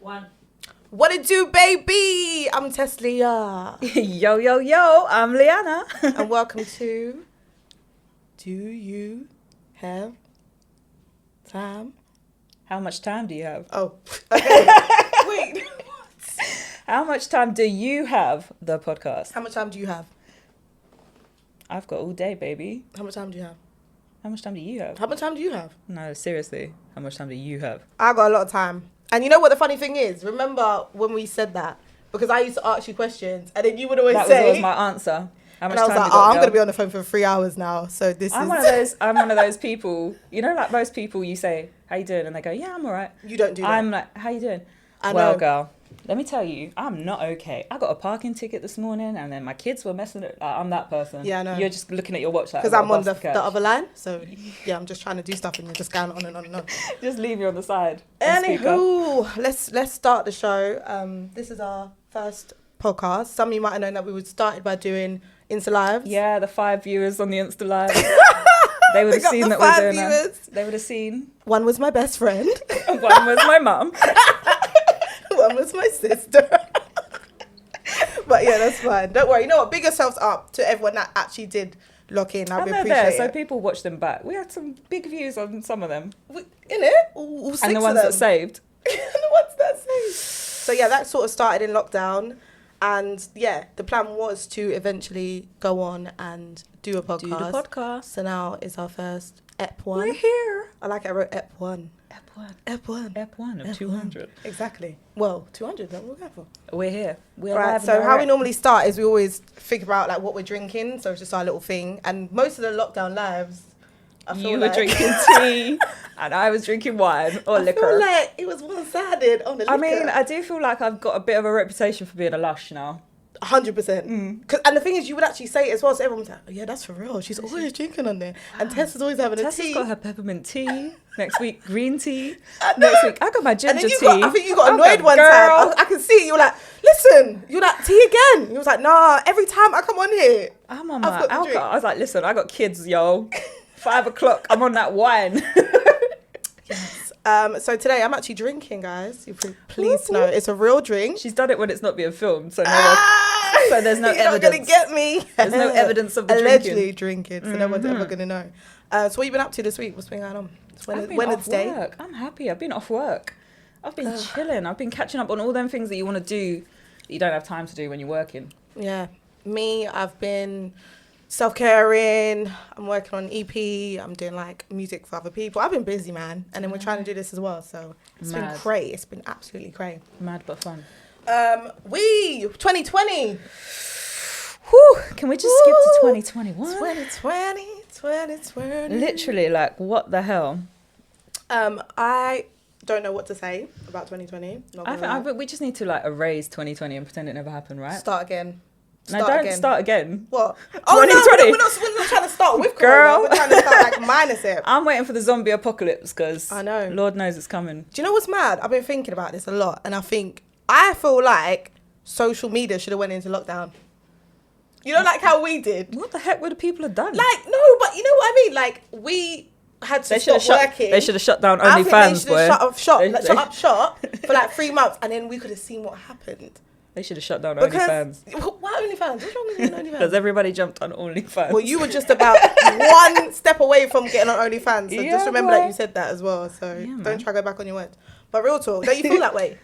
One. What it do, baby? I'm Teslia. Yo, yo, yo, I'm Liana. And welcome to Do You Have Time? How much time do you have? Oh, okay. Wait. How much time do you have, the podcast? How much time do you have? I've got all day, baby. How much time do you have? How much time do you have? How much time do you have? No, seriously. How much time do you have? I got a lot of time. And you know what the funny thing is? Remember when we said that? Because I used to ask you questions and then you would always That say... was always my answer. How much and I was time like, you got, I'm girl? going to be on the phone for 3 hours now. So this I'm is... one of those people, you know, like most people, you say, how you doing? And they go, yeah, I'm all right. You don't do that. I'm like, how you doing? I Well, know. girl, let me tell you, I'm not okay. I got a parking ticket this morning and then my kids were messing it. Like, I'm that person. Yeah, I know. You're just looking at your watch like, Because I've I'm got on a the bus to catch. other line. So, yeah, I'm just trying to do stuff and you're just going on and on and on. Just leave you on the side. on speaker. Anywho, let's start the show. This is our first podcast. Some of you might have known that we would started by doing Insta Lives. Yeah, the 5 viewers on the Insta Live. They would have Big up seen the that we're 5 doing viewers. They would have seen. One was my best friend. One was my mum. One was my sister. But yeah, that's fine. Don't worry. You know what? Big yourselves up to everyone that actually did lock in. I And they're appreciate there, so it. people watch them back. We had some big views on some of them. In it? All six And the of ones them. that saved. The ones that saved. So yeah, that sort of started in lockdown. And yeah, the plan was to eventually go on and do a podcast. Do the podcast. So now it's our first EP1. We're here. I like it. I wrote EP1. Ep1. EP1. Ep1 of 200. Exactly. Well, 200, that's what we're going for. We're here. We're Right, live so and how we direct. normally start is we always figure out like what we're drinking. So it's just our little thing. And most of the lockdown lives, I feel You were like... drinking tea and I was drinking wine or liquor. I feel like it was one-sided on the liquor. I mean, I do feel like I've got a bit of a reputation for being a lush now. 100%. Mm. 'Cause- and the thing is, you would actually say it as well. So everyone's like, oh, yeah, that's for real. She's always drinking on there. And Tess is always having a Tessa's tea. got her peppermint tea. Next week, green tea. Next week, I got my And ginger then you tea. got, I think you got I'm annoyed like, one girl. time. I can see it. You were like, listen, you're like, tea again. He was like, nah, every time I come on here. I'm on I've my got the alcohol. drink. I was like, listen, I got kids, yo. 5 o'clock, I'm on that wine. So today I'm actually drinking, guys. You please know it's a real drink. She's done it when it's not being filmed, so no one, so there's no You're not gonna evidence. get me. There's no evidence of the Allegedly drinking. drinking, so no one's ever gonna know. So what you been up to this week? What's been going on? It's I've been Wednesday. off work. I'm happy. I've been off work. I've been chilling. I've been catching up on all them things that you want to do that you don't have time to do when you're working. Yeah, me, I've been self-caring, I'm working on EP, I'm doing like music for other people. I've been busy, man, and then we're trying to do this as well, so it's been Mad. cray. It's been absolutely cray. Mad but fun. 2020. Whew, can we just skip to 2021? 2020. Literally, like, what the hell? I don't know what to say about 2020. Not I gonna lie. think we just need to, like, erase 2020 and pretend it never happened, right? Start again. No, don't start again. What? Oh, no, 2020. we're not trying to start with Girl. Corona. We're trying to start like minus it. I'm waiting for the zombie apocalypse because I know. Lord knows it's coming. Do you know what's mad? I've been thinking about this a lot, and I feel like social media should have went into lockdown. You know, like how we did. What the heck would the people have done? Like, no, but you know what I mean? Like, we had to They should stop have working. shut. They should have shut down I think OnlyFans, they boy. should have shut up shop, They- like, they- shut up shop for like 3 months, and then we could have seen what happened. They should have shut down Because OnlyFans why OnlyFans? What's wrong with because OnlyFans? everybody jumped on OnlyFans. Well, you were just about one step away from getting on OnlyFans, so Yeah, just remember boy. that you said that as well. So Yeah, don't man. try to go back on your words. But real talk, don't you feel that way?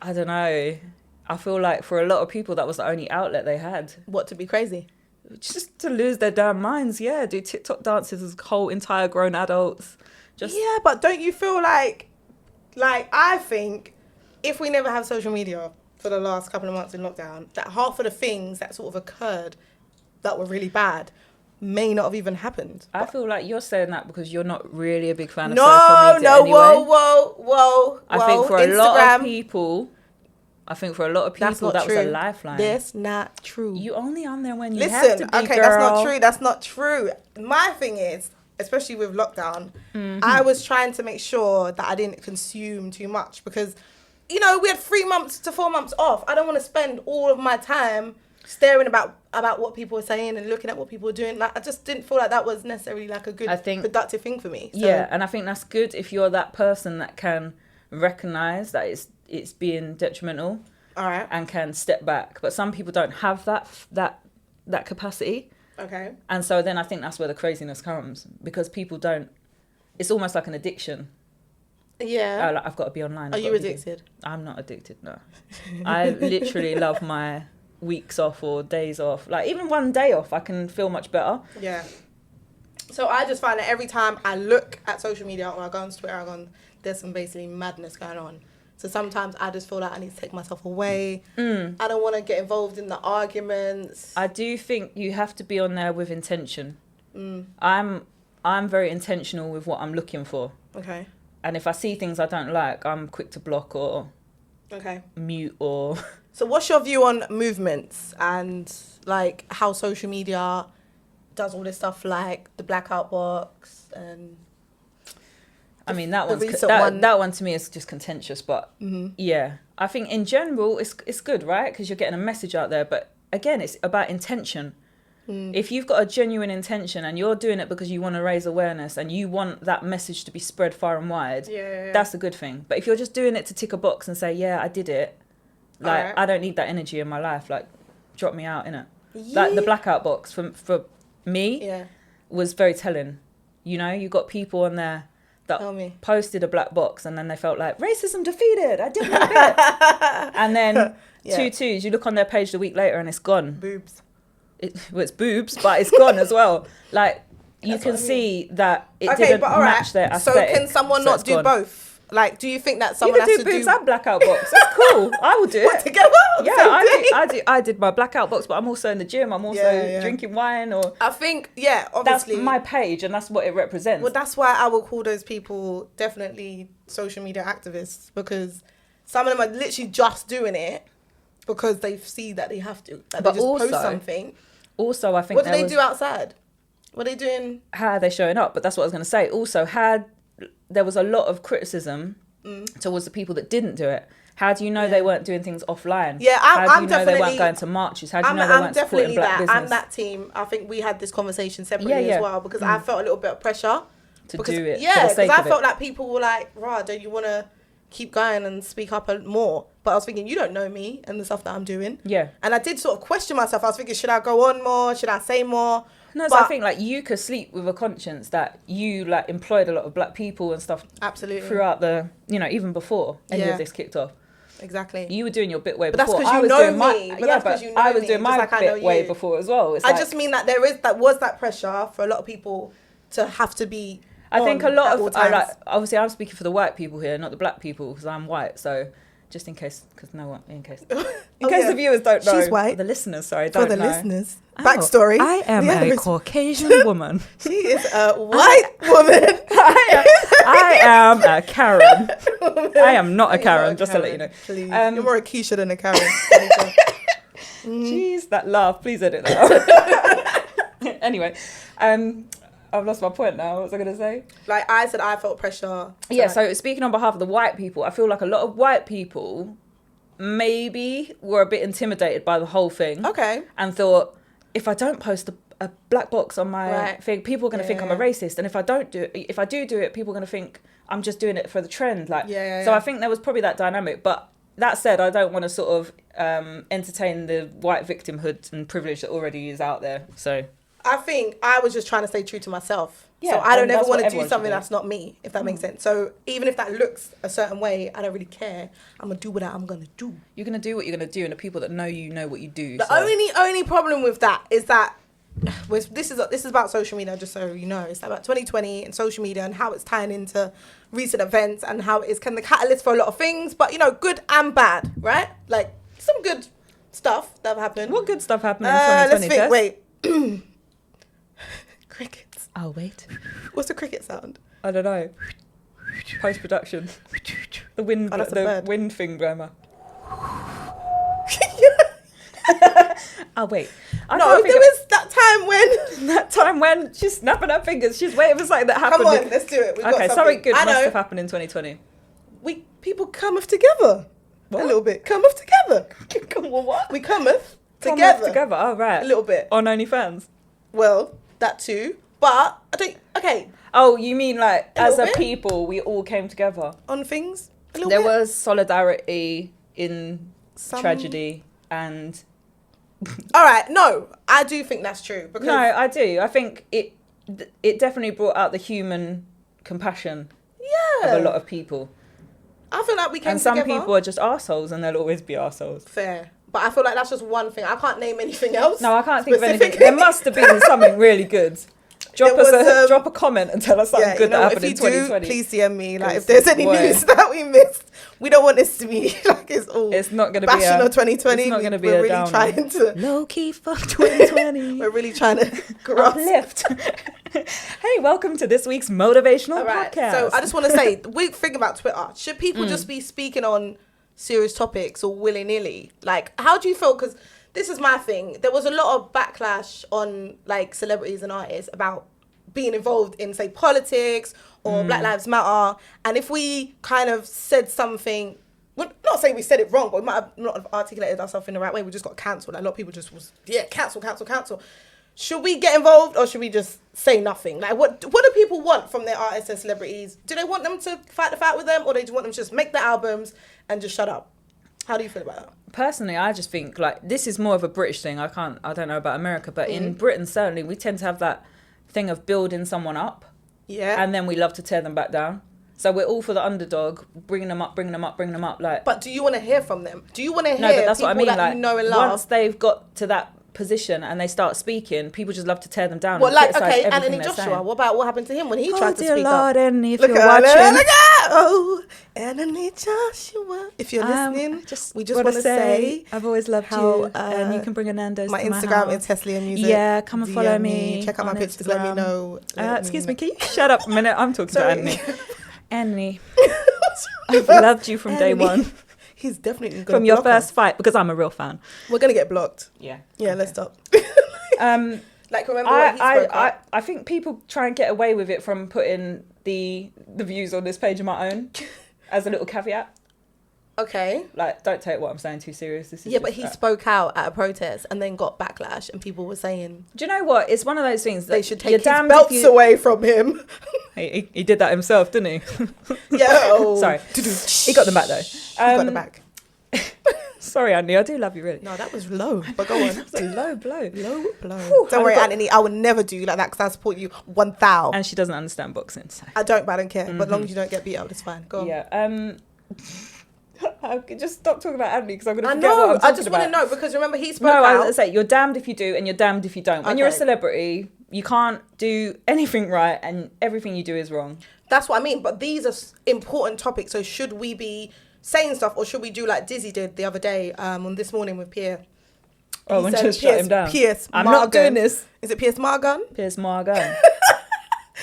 I don't know. I feel like for a lot of people that was the only outlet they had. What, to be crazy? Just to lose their damn minds, yeah. Do TikTok dances as whole entire grown adults. Just Yeah, but don't you feel like I think if we never have social media for the last couple of months in lockdown, that half of the things that sort of occurred that were really bad may not have even happened. I feel like you're saying that because you're not really a big fan of No, social media no, anyway. whoa. I think for a lot of people, that's not that true. was a lifeline. That's not true. You only on there when you have Listen, to be, okay, girl. that's not true. My thing is, especially with lockdown, I was trying to make sure that I didn't consume too much because, you know, we had 3 months to 4 months off. I don't want to spend all of my time staring about what people were saying and looking at what people were doing. Like, I just didn't feel like that was necessarily like a good, productive thing for me. So, Yeah, and I think that's good if you're that person that can recognize that it's being detrimental All right. and can step back. But some people don't have that capacity. Okay. And so then I think that's where the craziness comes, because people don't, it's almost like an addiction. Yeah. Like, I've got to be online. Are I've you got to be- addicted? I'm not addicted, no. I literally love my weeks off or days off. Like, even one day off, I can feel much better. Yeah. So I just find that every time I look at social media or I go on Twitter, there's some basically madness going on. So sometimes I just feel like I need to take myself away. I don't want to get involved in the arguments. I do think you have to be on there with intention. I'm very intentional with what I'm looking for. Okay. And if I see things I don't like, I'm quick to block or mute or... So what's your view on movements and like how social media does all this stuff, like the blackout box and... I mean, that the one's recent that, one. that one to me is just contentious, but yeah, I think in general it's good, right? Because you're getting a message out there. But again, it's about intention. If you've got a genuine intention and you're doing it because you want to raise awareness and you want that message to be spread far and wide, that's a good thing. But if you're just doing it to tick a box and say, yeah, I did it, like, Alright. I don't need that energy in my life, like, drop me out, innit? Like, the blackout box for me was very telling. You know, you got people on there that posted a black box and then they felt like, racism defeated, I did my bit. And then two twos, you look on their page the week later and it's gone. Boobs. It's boobs, but it's gone as well. Like, you can see that it didn't match their aesthetic. So can someone not do both? Like, do you think that someone you can has do to boobs and blackout box. That's cool. I will do it. Together? Yeah, I did my blackout box, but I'm also in the gym. I'm also drinking wine or... I think, obviously. That's my page and that's what it represents. Well, that's why I will call those people definitely social media activists, because some of them are literally just doing it because they see that they have to. Like, they just post something. Also, I think... What do they do outside? What are they doing? How are they showing up? But that's what I was going to say. Also, there was a lot of criticism towards the people that didn't do it. How do you know they weren't doing things offline? Yeah, How do you know they weren't going to marches? How do you know they weren't supporting black business? I'm that team. I think we had this conversation separately as well, because I felt a little bit of pressure to do it. Yeah, because I felt like people were like, "Rah, don't you want to keep going and speak up more?" But I was thinking, you don't know me and the stuff that I'm doing. Yeah. And I did sort of question myself. I was thinking, should I go on more? Should I say more? No, so I think like you could sleep with a conscience that you like employed a lot of black people and stuff. Absolutely. Throughout the, even before any of this kicked off. Exactly. You were doing your bit way before. before. But that's because you know me. I was doing my bit way before as well. I just mean that was that pressure for a lot of people to have to be. I think a lot of obviously I'm speaking for the white people here, not the black people, because I'm white. So just in case, in case the viewers don't know, she's white. The listeners, don't know. For the listeners, backstory. I am a Caucasian woman. She is a white woman. I am a Karen. I am not a Karen, just to let you know. Please. You're more a Keisha than a Karen. Jeez, that laugh. Please edit that out. Anyway, I've lost my point now. What was I going to say? Like I said, I felt pressure. So speaking on behalf of the white people, I feel like a lot of white people maybe were a bit intimidated by the whole thing. Okay. And thought, if I don't post a black box on my thing, people are going to think I'm a racist. And if I do it, people are going to think I'm just doing it for the trend. So I think there was probably that dynamic. But that said, I don't want to sort of entertain the white victimhood and privilege that already is out there. So I think I was just trying to stay true to myself. Yeah, so I don't ever want to do something do. That's not me, if that makes sense. So even if that looks a certain way, I don't really care. I'm going to do what I'm going to do. You're going to do what you're going to do, and the people that know you know what you do. The only problem with that is that this is about social media, just so you know. It's about 2020 and social media and how it's tying into recent events and how it is kind of the catalyst for a lot of things, but good and bad, right? Like some good stuff that have happened. What good stuff happened in 2020? Let's think. Wait. Crickets. Oh, wait. What's the cricket sound? I don't know. Post-production. The wind, the wind thing, Grandma. Oh, wait. No, there was that time when... she's snapping her fingers. She's waiting for something that happened. Come on, let's do it. Okay, something good must have happened in 2020. People cometh together. What? A little bit. Cometh together. What? We cometh together. Oh, right. A little bit. On OnlyFans? Well, that too. But, I don't... Okay. Oh, you mean like, as a people, we all came together? On things? There was solidarity in tragedy, and all right, no, I do think that's true. Because no, I do. I think it definitely brought out the human compassion of a lot of people. I feel like we came and some together. people are just arseholes, and they'll always be arseholes. Fair. But I feel like that's just one thing. I can't name anything else. No, I can't think of anything. There must have been something really good. Drop a comment and tell us something good that happened in 2020. Please DM me. Like, if there's any news that we missed, we don't want this to be like it's not going to be a 2020. It's not going to be we're a really downer. trying to low key fuck 2020. We're really trying to uplift. Hey, welcome to this week's motivational podcast. So I just want to say, we think about Twitter. Should people just be speaking on serious topics or willy nilly? Like, how do you feel? Because this is my thing. There was a lot of backlash on like celebrities and artists about being involved in, say, politics or Black Lives Matter. And if we kind of said something, well, not saying we said it wrong, but we might have not have articulated ourselves in the right way. We just got cancelled. Like, a lot of people just was, cancel. Should we get involved or should we just say nothing? Like, what do people want from their artists and celebrities? Do they want them to fight the fight with them, or do they want them to just make the albums and just shut up? How do you feel about that? Personally, I just think like this is more of a British thing. I don't know about America, but in Britain certainly we tend to have that thing of building someone up, and then we love to tear them back down. So we're all for the underdog, bringing them up. Like, but do you want to hear from them? Do you want to hear no, but that's people what I mean. that like, you know and love? Once they've got to that position and they start speaking, people just love to tear them down. Well, and like, criticize okay, everything Anthony Joshua. saying. What about what happened to him when he tried to dear speak Lord, up? Anthony, if Look you're at watching, look at Anthony Joshua. If you're listening, we just want to say I've always loved how, you, and you can bring a Nando's my to Instagram my is Teslia Music. Yeah, come and follow DM me. Check out my on pictures. Let me Instagram. know. Excuse me, can you shut up a minute? I'm talking to Sorry. Anthony. Anthony, I've loved you from day one. He's definitely going to From your first fight, because I'm a real fan. We're going to get blocked. Yeah. Yeah, let's stop. Like, remember what he spoke up? I think people try and get away with it from putting the views on this page of my own as a little caveat. Okay. Like, don't take what I'm saying too serious. This is but he spoke out at a protest and then got backlash, and people were saying, do you know what? It's one of those things that they should take his belts away from him. He did that himself, didn't he? Yeah. Sorry. He got them back, though. He got them back. Sorry, Anthony, I do love you, really. No, that was low, but go on. It's a low blow. Low blow. Don't worry, Anthony, I would never do you like that because I support you 1,000. And she doesn't understand boxing, so. I don't, but I don't care. But as long as you don't get beat up, it's fine. Go on. Yeah. I could just stop talking about Anthony because I'm going to I forget what I'm know. talking I just want to about. know because remember he spoke No, out. I say you're damned if you do and you're damned if you don't. When you're a Okay. celebrity, you can't do anything right and everything you do is wrong. That's what I mean. But these are important topics. So should we be saying stuff or should we do like Dizzy did the other day on This Morning with Pierre? Oh, and just shut him down. Pierce I'm not doing this. Is it Pierce Morgan? Piers Morgan.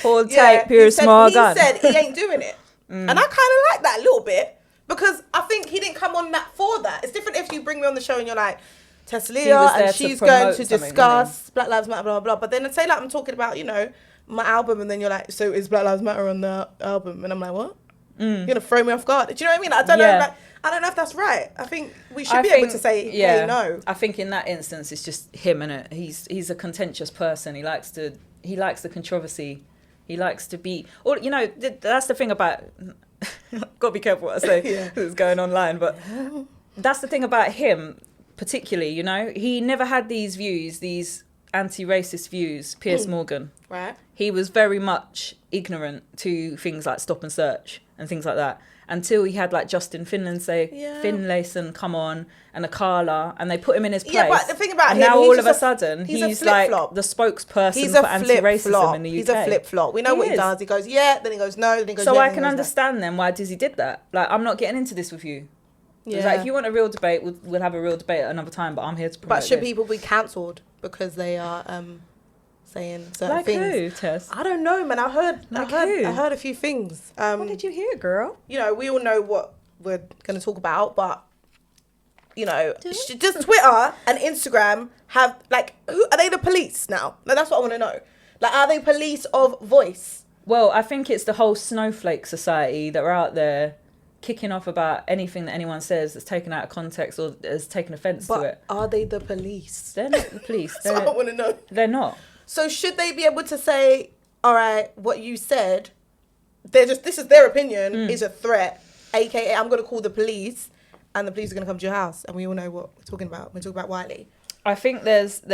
Hold tight, Piers Morgan. He said he ain't doing it. And I kind of like that a little bit because I think he didn't come on that for that. It's different if you bring me on the show and you're like, Teslia, and she's going to discuss Black Lives Matter, blah, blah, blah. But then I'd say like I'm talking about, you know, my album and then you're like, so is Black Lives Matter on the album? And I'm like, what? You're going to throw me off guard. Do you know what I mean? I don't know. Like, I don't know if that's right. I think we should be able to say, hey, no. I think in that instance, it's just him, innit? He's a contentious person. He likes the controversy. He likes to be, or you know, that's the thing about. Got to be careful what I say. It's going online, but that's the thing about him, particularly. You know, he never had these views, these anti-racist views. Piers Morgan, right? He was very much ignorant to things like stop and search and things like that. Until he had like Justin Finlayson come on and Akala, and they put him in his place. Yeah, but the thing about and him, now all of a sudden he's like the spokesperson for anti-racism in the UK. He's a flip-flop. We know what he does. He goes, yeah, then he goes, no, then he goes, so yeah, I can understand then why Dizzy did that. Like, I'm not getting into this with you. Yeah. Like, if you want a real debate, we'll have a real debate at another time, but I'm here to promote But should this. people be cancelled because they are saying certain things? Like who, Tess? I don't know, man. I heard a few things. What did you hear, girl? You know, we all know what we're going to talk about, but you know, does Twitter and Instagram have like, who are they the police now? Like, that's what I want to know. Like, are they police of voice? Well, I think it's the whole snowflake society that are out there kicking off about anything that anyone says that's taken out of context or has taken offence to it. Are they the police? They're not the police. That's what I want to know. They're not. So should they be able to say, all right, what you said, this is their opinion, is a threat, aka I'm going to call the police, and the police are going to come to your house, and we all know what we're talking about. We're talking about Wiley. I think it's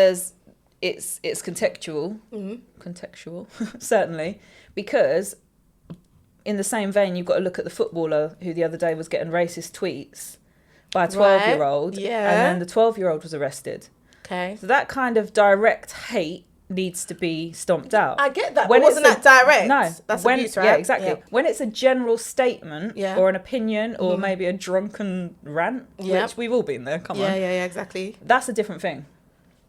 contextual, contextual certainly, because in the same vein, you've got to look at the footballer who the other day was getting racist tweets by a 12-year-old, and then the 12-year-old was arrested. Okay. So that kind of direct hate needs to be stomped out. I get that. When wasn't that direct? No. That's abuse, right? Yeah, exactly. When it's a general statement or an opinion or maybe a drunken rant, which we've all been there, come on. Yeah, exactly. That's a different thing.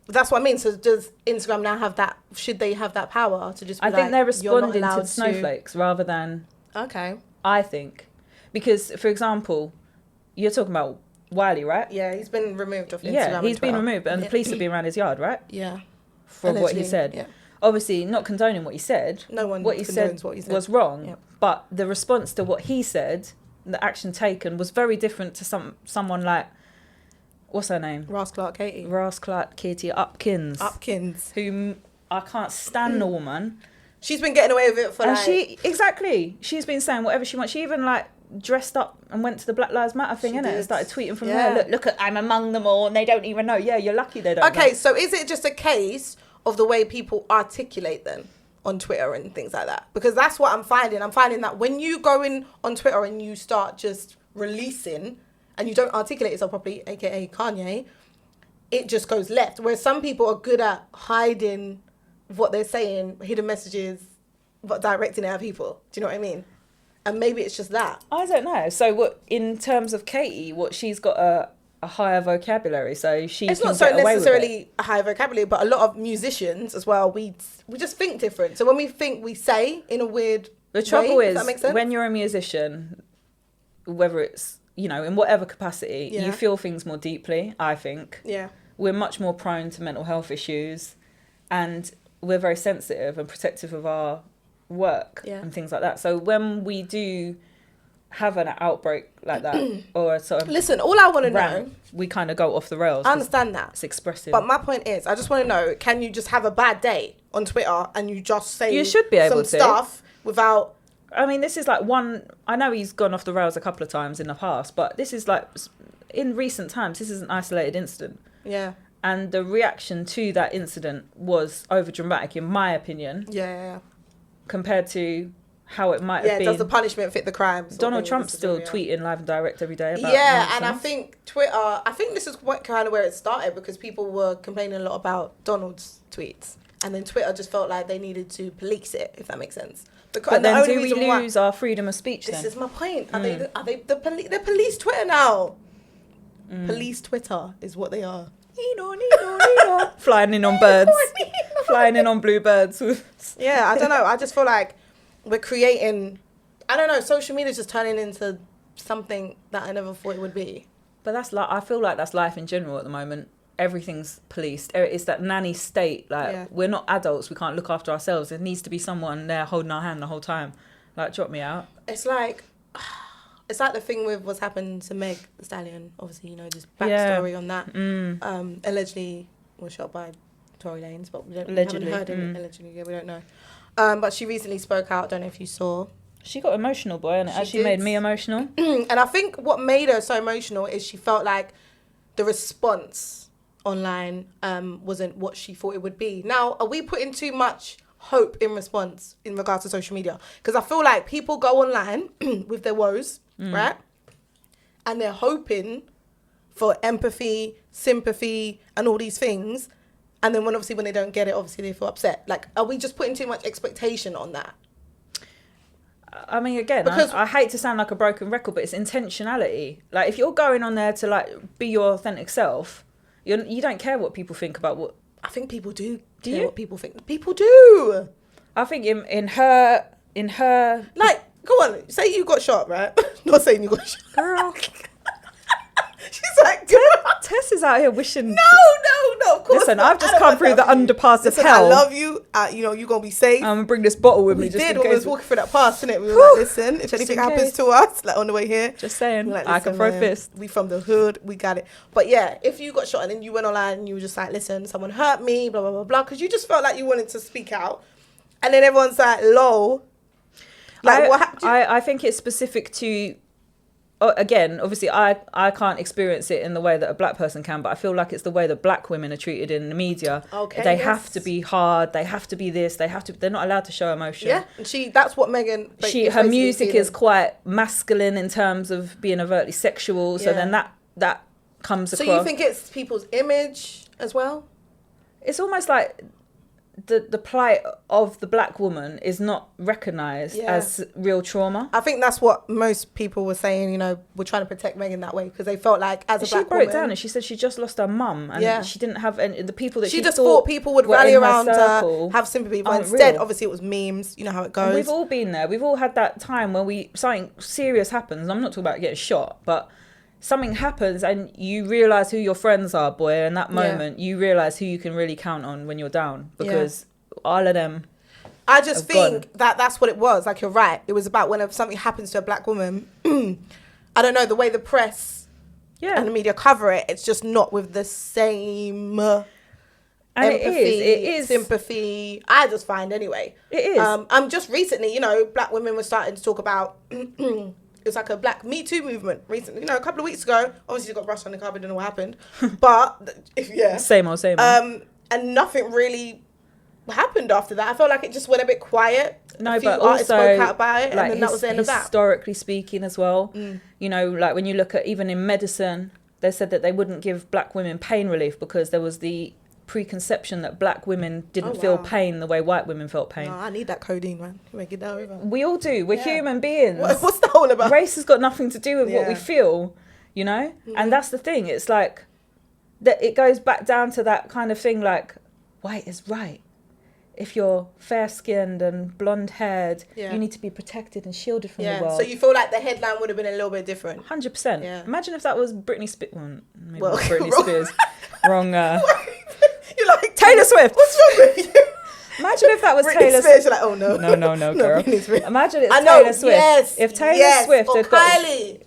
That's what I mean. So does Instagram now have that, should they have that power to just be I think they're responding to the snowflakes rather than... Okay. I think. Because, for example, you're talking about Wiley, right? Yeah, he's been removed off Instagram. Yeah, he's been removed, and the police have been around his yard, right? Yeah. For what he said. Yeah. Obviously, not condoning what he said. No one what he said was wrong, but the response to what he said, the action taken, was very different to someone like, what's her name? Ross Clark Katie. Upkins. Whom I can't stand the woman. She's been getting away with it for she's been saying whatever she wants. She even like dressed up and went to the Black Lives Matter thing, innit? And started tweeting from there. Look at, I'm among them all and they don't even know. Yeah, you're lucky they don't know. Okay, so is it just a case of the way people articulate then on Twitter and things like that? Because that's what I'm finding. I'm finding that when you go in on Twitter and you start just releasing and you don't articulate yourself properly, aka Kanye, it just goes left. Whereas some people are good at hiding what they're saying, hidden messages, but directing it at people. Do you know what I mean? And maybe it's just that. I don't know. So what, in terms of Katie, what she's got a higher vocabulary, so she it's can not so get away necessarily with it. A higher vocabulary, but a lot of musicians as well, we just think different. So when we think, we say in a weird the trouble way, is does that make sense? When you're a musician, whether it's, you know, in whatever capacity, you feel things more deeply, I think. Yeah. We're much more prone to mental health issues, and we're very sensitive and protective of our work and things like that. So when we do have an outbreak like that, or a sort of listen, all I want to know, we kind of go off the rails. I understand that it's expressive, but my point is, I just want to know: can you just have a bad day on Twitter and you just say you should be able some stuff without? I mean, this is like one. I know he's gone off the rails a couple of times in the past, but this is like in recent times. This is an isolated incident. Yeah. And the reaction to that incident was over dramatic, in my opinion. Yeah. Compared to how it might have been. Yeah, does the punishment fit the crime? Donald Trump's still tweeting live and direct every day about nonsense. And I think Twitter, I think this is kind of where it started, because people were complaining a lot about Donald's tweets. And then Twitter just felt like they needed to police it, if that makes sense. But then do we lose our freedom of speech then? This is my point. Are they the police Twitter now? Police Twitter is what they are. Flying in on birds. Flying in on blue birds. Yeah, I don't know. I just feel like we're creating, I don't know, social media is just turning into something that I never thought it would be. But that's like, I feel like that's life in general at the moment. Everything's policed. It's that nanny state. Like, we're not adults. We can't look after ourselves. There needs to be someone there holding our hand the whole time. Like, drop me out. It's like the thing with what's happened to Meg Thee Stallion. Obviously, you know, this backstory on that. Allegedly was shot by Tory Lanez, but we haven't heard it. Allegedly, we don't know. But she recently spoke out. I don't know if you saw. She got emotional, boy, and it actually made me emotional. And I think what made her so emotional is she felt like the response online wasn't what she thought it would be. Now, are we putting too much hope in response in regards to social media? Because I feel like people go online with their woes, right? And they're hoping for empathy, sympathy, and all these things. And then when they don't get it, obviously they feel upset. Like, are we just putting too much expectation on that? I mean, again, I hate to sound like a broken record, but it's intentionality. Like, if you're going on there to like be your authentic self, you don't care what people think about what. I think people do care what people think. People do. I think in her like, go on, say you got shot, right? Not saying you got shot, girl. She's like, Tess is out here wishing. No, of course. Listen, I've just come through the underpass of hell. I love you. You know, you're gonna be safe. I'm gonna bring this bottle with me. We just did in when case we was walking through that pass, innit? We were like, listen, if anything happens to us, like on the way here, just saying, like, I can throw fist. We from the hood, we got it. But yeah, if you got shot and then you went online and you were just like, listen, someone hurt me, blah blah blah blah, because you just felt like you wanted to speak out, and then everyone's like, lol. Like, what happened? I think it's specific to again, obviously I can't experience it in the way that a black person can, but I feel like it's the way that black women are treated in the media. Okay, they yes. have to be hard, they have to be this, they're not allowed to show emotion. Yeah, and that's what Megan. Her music is quite masculine in terms of being overtly sexual, so then that comes across. So you think it's people's image as well? It's almost like the plight of the black woman is not recognised as real trauma. I think that's what most people were saying, you know, we're trying to protect Megan that way because they felt like as a black woman... She broke down and she said she just lost her mum and she didn't have any, the people that she just thought people would rally around her, have sympathy, but instead, real. obviously, it was memes. You know how it goes. And we've all been there. We've all had that time where something serious happens. I'm not talking about getting shot, but something happens and you realise who your friends are, boy. And that moment, you realise who you can really count on when you're down because all of them. I just think that's what it was. Like, you're right. It was about whenever something happens to a black woman. I don't know, the way the press and the media cover it, it's just not with the same empathy, it is sympathy. I just find anyway. It is. Just recently, you know, black women were starting to talk about... It was like a black Me Too movement recently. You know, a couple of weeks ago. Obviously, you got brushed on the carpet. I don't know what happened. But, Same old. And nothing really happened after that. I felt like it just went a bit quiet. No, but also spoke out about it, like and then that was the end of that. Historically speaking as well, you know, like when you look at even in medicine, they said that they wouldn't give black women pain relief because there was the preconception that black women didn't feel pain the way white women felt pain. No, I need that codeine, man. Make it down over. We all do. We're human beings. What's that all about? Race has got nothing to do with what we feel, you know? And that's the thing. It's like that. It goes back down to that kind of thing like white is right. If you're fair-skinned and blonde-haired, you need to be protected and shielded from the world. So you feel like the headline would have been a little bit different? 100%. Yeah. Imagine if that was Britney Spears. Well, not Britney wrong. Spears. Wrong. You're like, Taylor Swift. What's wrong with you? Imagine if that was Britney Taylor Spears. You're like, oh no. No, girl. Imagine it's I know, Taylor Swift. Yes, if Taylor Swift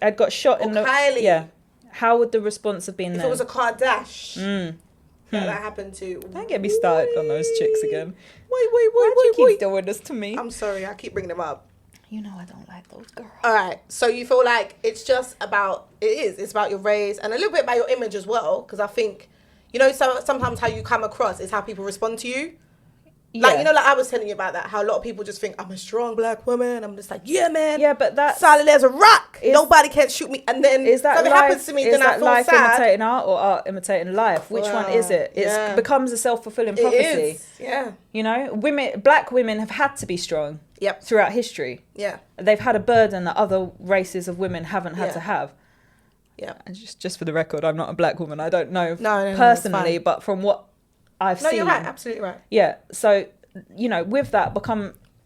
had got shot in the... Kylie. Yeah. How would the response have been if then? If it was a Kardashian that happened to... Don't get me started on those chicks again. Wait. Why do you keep doing this to me? I'm sorry, I keep bringing them up. You know I don't like those girls. All right, so you feel like it's just about... It's about your race and a little bit about your image as well, because I think... You know, sometimes how you come across is how people respond to you. Like, you know, like I was telling you about that, how a lot of people just think, I'm a strong black woman. I'm just like, yeah, man. Yeah, but that's... Solid as a rock. Nobody can shoot me. And then something happens to me, then I feel life sad. Imitating art or art imitating life? Which one is it? It becomes a self-fulfilling prophecy. It is, yeah. You know, black women have had to be strong throughout history. Yeah. They've had a burden that other races of women haven't had to have. Yeah. And just for the record, I'm not a black woman. I don't know personally, but from what I've seen. No, you're right. Absolutely right. Yeah. So, you know, with that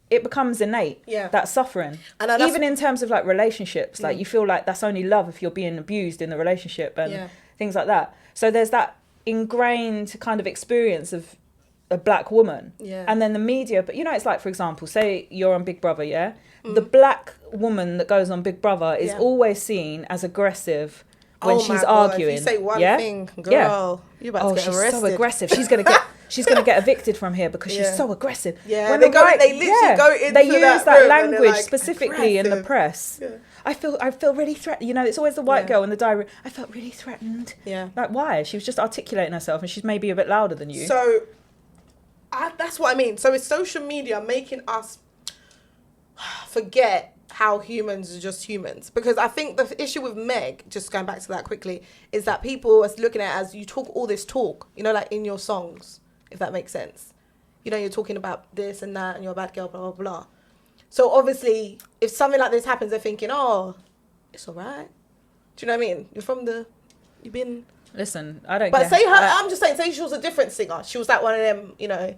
it becomes innate. Yeah. That suffering. And even in terms of like relationships, like you feel like that's only love if you're being abused in the relationship and things like that. So there's that ingrained kind of experience of a black woman. Yeah. And then the media, but you know, it's like, for example, say you're on Big Brother, yeah? The black woman that goes on Big Brother is always seen as aggressive when she's arguing. If you say one thing, girl, you're about to get arrested. She's so aggressive. She's gonna get evicted from here because she's so aggressive. Yeah, when they literally go into they use that language like, specifically in the press. Yeah. I feel really threatened. You know, it's always the white girl in the diary. I felt really threatened. Yeah. Like, why? She was just articulating herself and she's maybe a bit louder than you. So, that's what I mean. So it's social media making us forget how humans are just humans. Because I think the issue with Meg, just going back to that quickly, is that people are looking at it as you talk all this talk, you know, like in your songs, if that makes sense. You know, you're talking about this and that and you're a bad girl, blah, blah, blah. So obviously, if something like this happens, they're thinking, oh, it's all right. Do you know what I mean? You've been... Listen, I don't But say her, I'm just saying, say she was a different singer. She was like one of them, you know...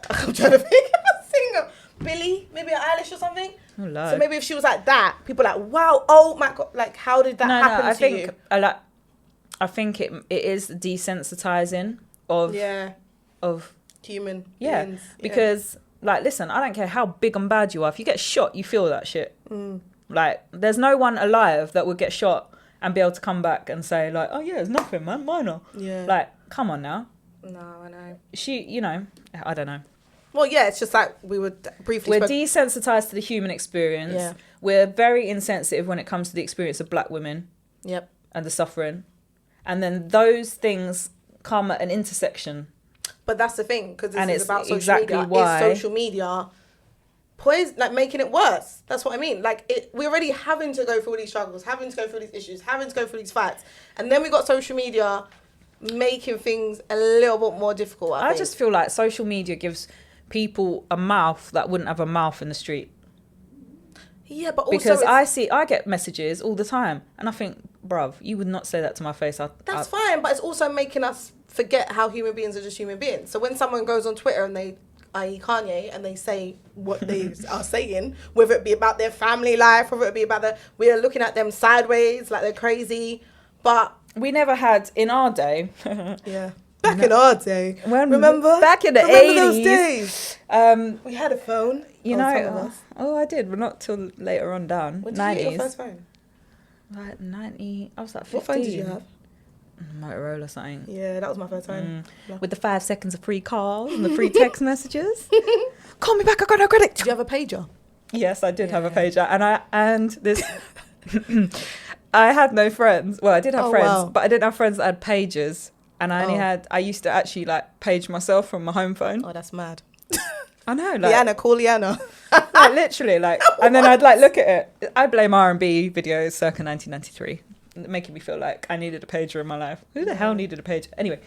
I'm trying to think of a singer. Billie, maybe Eilish or something. Oh, Lord. So maybe if she was like that, people are like, wow, oh my God, like how did that happen to you? I think it is desensitizing of human beings. Because like, listen, I don't care how big and bad you are. If you get shot, you feel that shit. Like, there's no one alive that would get shot and be able to come back and say like, oh yeah, it's nothing, man, minor. Yeah. Like, come on now. No, I know. You know, I don't know. Well, yeah, it's just like we were briefly. We're desensitized to the human experience. Yeah. We're very insensitive when it comes to the experience of black women. Yep. And the suffering. And then those things come at an intersection. But that's the thing, because this is about social exactly media. why. Is social media like making it worse? That's what I mean. Like, we're already having to go through all these struggles, having to go through these issues, having to go through these fights. And then we got social media making things a little bit more difficult, I think. just feel like social media gives people a mouth that wouldn't have a mouth in the street. Yeah, but also because I get messages all the time, and I think, bruv, you would not say that to my face. That's fine, but it's also making us forget how human beings are just human beings. So when someone goes on Twitter and they, i.e. Kanye, and they say what they are saying, whether it be about their family life, whether it be about we are looking at them sideways like they're crazy, but we never had in our day. Yeah. Back in our day. Remember? Back in the 80s. Remember those days? We had a phone. You know. I did, but not till later on down. When did 90s. You get your first phone? Like 90. I was like 15. What phone did you have? Motorola or something. Yeah, that was my first phone. With the 5 seconds of free calls and the free text messages. Call me back, I got no credit. Did you have a pager? Yes, I did have a pager. And this... I had no friends. Well, I did have friends, but I didn't have friends that had pagers. And I used to actually like page myself from my home phone. Oh, that's mad. I know. Like, Liana, call Liana. Like, literally, like, and then I'd like look at it. I blame R&B videos circa 1993, making me feel like I needed a pager in my life. Who the hell needed a pager? Anyway.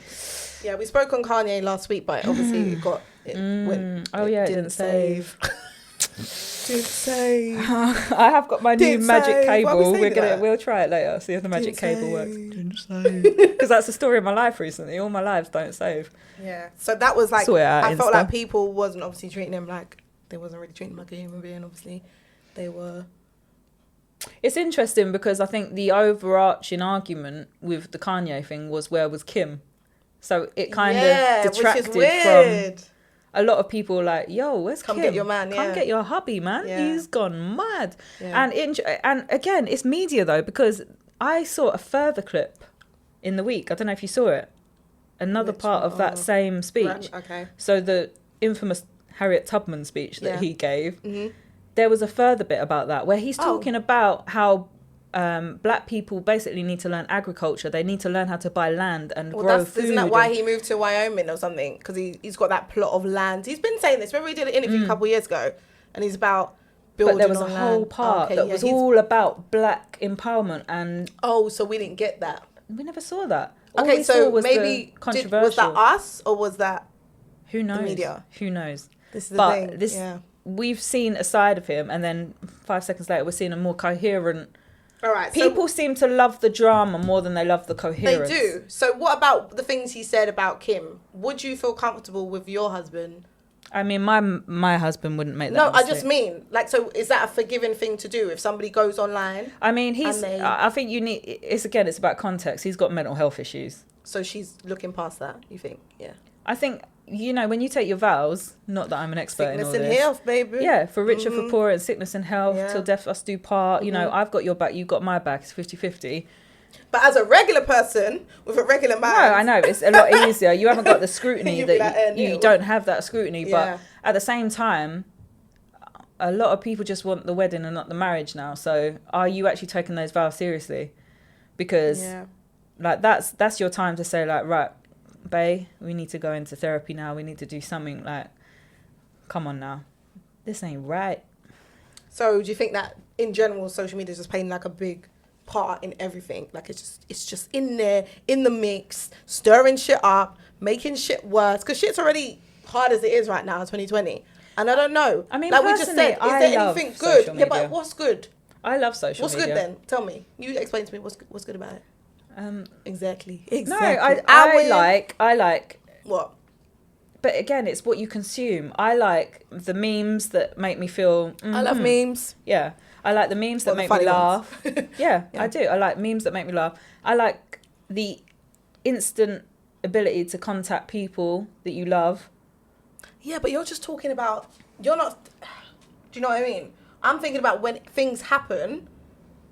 Yeah, we spoke on Kanye last week, but obviously it didn't save. Didn't save. I have got my new magic cable. We'll try it later. See if the magic cable works. Didn't save. Because that's the story of my life recently. All my lives don't save. Yeah. So that was like, I felt like people wasn't obviously treating them like, they wasn't really treating them like a human being. Obviously, they were. It's interesting because I think the overarching argument with the Kanye thing was where was Kim. So it kind of detracted from. A lot of people were like, yo, where's Kim? Come get your man, Come get your hubby, man. Yeah. He's gone mad. Yeah. And again, it's media, though, because I saw a further clip in the week. I don't know if you saw it. Another part of that same speech. Okay. So the infamous Harriet Tubman speech that he gave, mm-hmm. there was a further bit about that where he's talking about how black people basically need to learn agriculture. They need to learn how to buy land and grow food. Isn't that why he moved to Wyoming or something? Because he's got that plot of land. He's been saying this. Remember we did an interview a couple of years ago, and he's about building. But there was a whole part that was all about black empowerment and. Oh, so we didn't get that. We never saw that. Okay, so maybe was that us or was that? Who knows? The media. Who knows? This is the thing. We've seen a side of him, and then 5 seconds later, we're seeing a more coherent. All right. People seem to love the drama more than they love the coherence. They do. So what about the things he said about Kim? Would you feel comfortable with your husband? I mean, my husband wouldn't make that No, mistake. I just mean, like, so is that a forgiving thing to do if somebody goes online? I mean, I think you need, it's about context. He's got mental health issues. So she's looking past that, you think? Yeah. I think, when you take your vows, not that I'm an expert in all this. Sickness and health, baby. Yeah, for richer, for poorer, and sickness and health, till death us do part. You know, I've got your back, you've got my back. It's 50-50. But as a regular person with a regular mind. No, I know. It's a lot easier. You haven't got the scrutiny that you don't have that scrutiny. But at the same time, a lot of people just want the wedding and not the marriage now. So are you actually taking those vows seriously? Because like that's your time to say like, right, bae, we need to go into therapy now. We need to do something. Like, come on now. This ain't right. So do you think that in general social media is just playing like a big part in everything? Like it's just in there, in the mix, stirring shit up, making shit worse. Because shit's already hard as it is right now in 2020. And I don't know. I mean, like we just said, is there anything good? Yeah, but what's good? I love social media. What's good then? Tell me. You explain to me what's good about it. Exactly. No, I like what? But again, it's what you consume. I like the memes that make me feel. I love memes. Yeah, I like the memes that make me laugh. yeah, I do. I like memes that make me laugh. I like the instant ability to contact people that you love. Yeah, but you're just talking about. You're not. Do you know what I mean? I'm thinking about when things happen.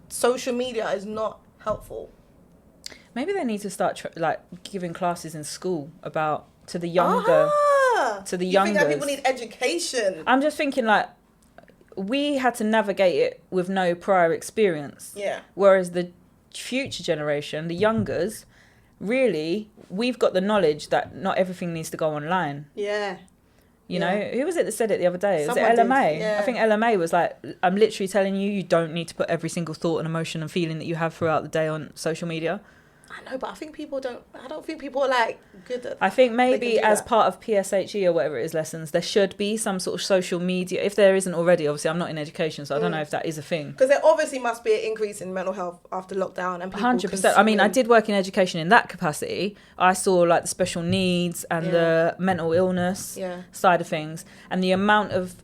Social media is not helpful. Maybe they need to start giving classes in school to the younger. to the You think that youngers. people need education? I'm just thinking like we had to navigate it with no prior experience. Yeah. Whereas the future generation, the youngers, really, we've got the knowledge that not everything needs to go online. Yeah. You know, who was it that said it the other day? Was Someone it LMA? did, yeah. I think LMA was like, I'm literally telling you, you don't need to put every single thought and emotion and feeling that you have throughout the day on social media. I know, but I think people don't. I don't think people are like good at. I think They maybe can do as that. part of PSHE or whatever it is lessons, there should be some sort of social media. If there isn't already, obviously I'm not in education, so I don't know if that is a thing. Because there obviously must be an increase in mental health after lockdown and people 100%. I mean, I consuming- did work in education in that capacity. I saw like the special needs and the mental illness Yeah. side of things, and the amount of